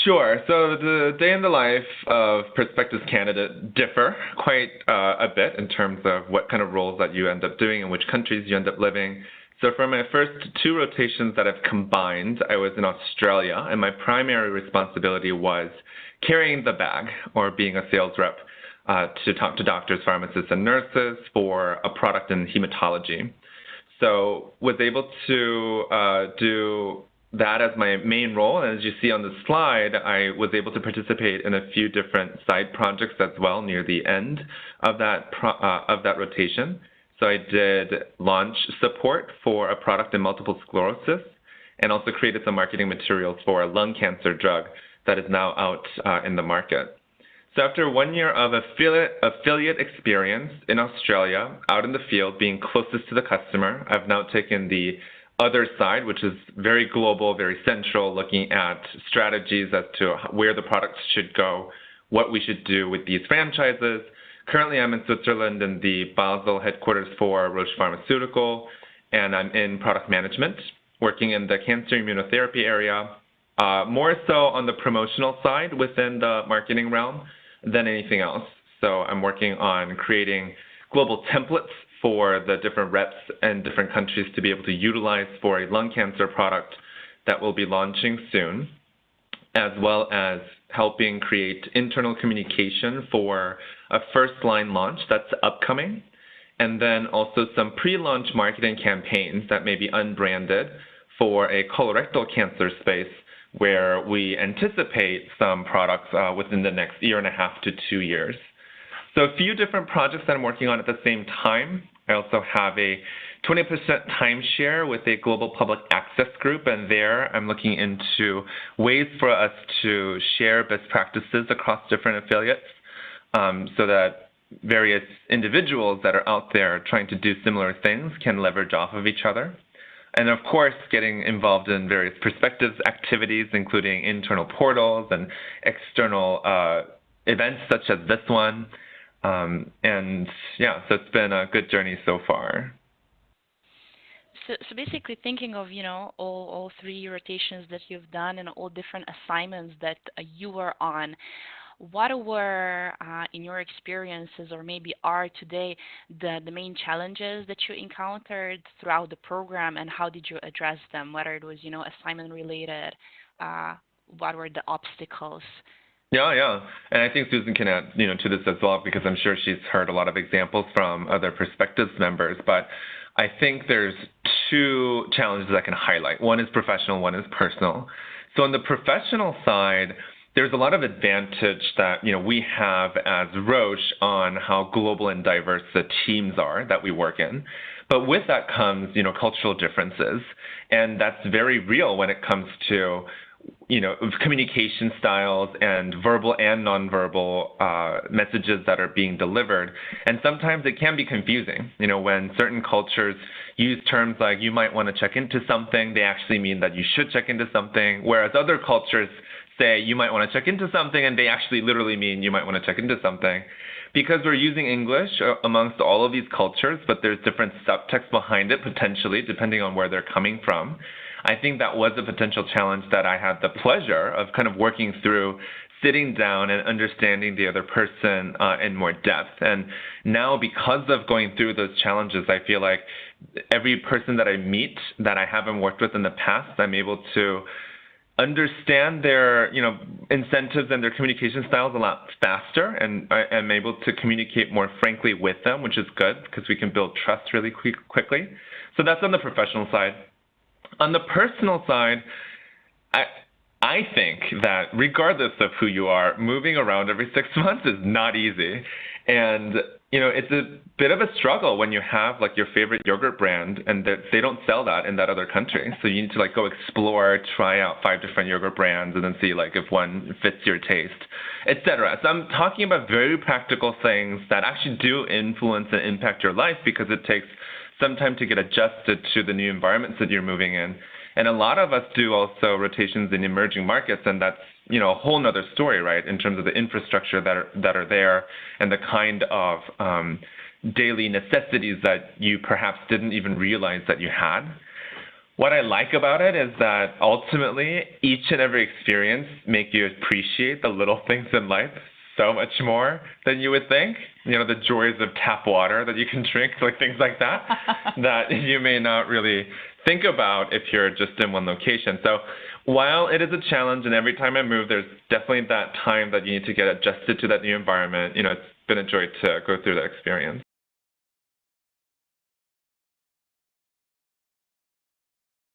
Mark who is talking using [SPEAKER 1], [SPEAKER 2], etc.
[SPEAKER 1] Sure. So the day in the life of prospective candidate differ quite a bit in terms of what kind of roles that you end up doing and which countries you end up living. So for my first two rotations that I've combined, I was in Australia, and my primary responsibility was carrying the bag or being a sales rep to talk to doctors, pharmacists, and nurses for a product in hematology. So was able to do that as my main role. And as you see on the slide, I was able to participate in a few different side projects as well near the end of that rotation. So I did launch support for a product in multiple sclerosis and also created some marketing materials for a lung cancer drug that is now out in the market. So after 1 year of affiliate experience in Australia, out in the field, being closest to the customer, I've now taken the other side, which is very global, very central, looking at strategies as to where the products should go, what we should do with these franchises. Currently, I'm in Switzerland in the Basel headquarters for Roche Pharmaceutical, and I'm in product management, working in the cancer immunotherapy area, more so on the promotional side within the marketing realm than anything else. So I'm working on creating global templates for the different reps and different countries to be able to utilize for a lung cancer product that will be launching soon, as well as helping create internal communication for a first-line launch that's upcoming, and then also some pre-launch marketing campaigns that may be unbranded for a colorectal cancer space where we anticipate some products within the next year and a half to 2 years. So a few different projects that I'm working on at the same time. I also have a 20% timeshare with a global public access group, and there I'm looking into ways for us to share best practices across different affiliates so that various individuals that are out there trying to do similar things can leverage off of each other. And of course, getting involved in various perspectives activities, including internal portals and external events such as this one. And yeah, so it's been a good journey so far.
[SPEAKER 2] So basically thinking of, all three rotations that you've done and all different assignments that you were on, what were, in your experiences or maybe are today, the main challenges that you encountered throughout the program, and how did you address them, whether it was, assignment related, what were the obstacles?
[SPEAKER 1] Yeah. And I think Susan can add, to this as well, because I'm sure she's heard a lot of examples from other Perspectives members. But I think there's two challenges I can highlight. One is professional, one is personal. So on the professional side, there's a lot of advantage that, we have as Roche on how global and diverse the teams are that we work in. But with that comes, cultural differences. And that's very real when it comes to communication styles and verbal and nonverbal messages that are being delivered. And sometimes it can be confusing, when certain cultures use terms like you might want to check into something, they actually mean that you should check into something, whereas other cultures say you might want to check into something and they actually literally mean you might want to check into something. Because we're using English amongst all of these cultures, but there's different subtext behind it potentially, depending on where they're coming from. I think that was a potential challenge that I had the pleasure of kind of working through, sitting down and understanding the other person in more depth. And now, because of going through those challenges, I feel like every person that I meet that I haven't worked with in the past, I'm able to understand their, incentives and their communication styles a lot faster, and I'm able to communicate more frankly with them, which is good because we can build trust really quickly. So that's on the professional side. On the personal side, I think that regardless of who you are, moving around every 6 months is not easy. And, it's a bit of a struggle when you have like your favorite yogurt brand and that they don't sell that in that other country. So you need to like go explore, try out 5 different yogurt brands and then see like if one fits your taste, etc. So I'm talking about very practical things that actually do influence and impact your life because it takes some time to get adjusted to the new environments that you're moving in. And a lot of us do also rotations in emerging markets, and that's, a whole nother story, right, in terms of the infrastructure that are there and the kind of daily necessities that you perhaps didn't even realize that you had. What I like about it is that ultimately each and every experience make you appreciate the little things in life so much more than you would think. You know, the joys of tap water that you can drink, like things like that, that you may not really think about if you're just in one location. So while it is a challenge, and every time I move, there's definitely that time that you need to get adjusted to that new environment, you know, it's been a joy to go through that experience.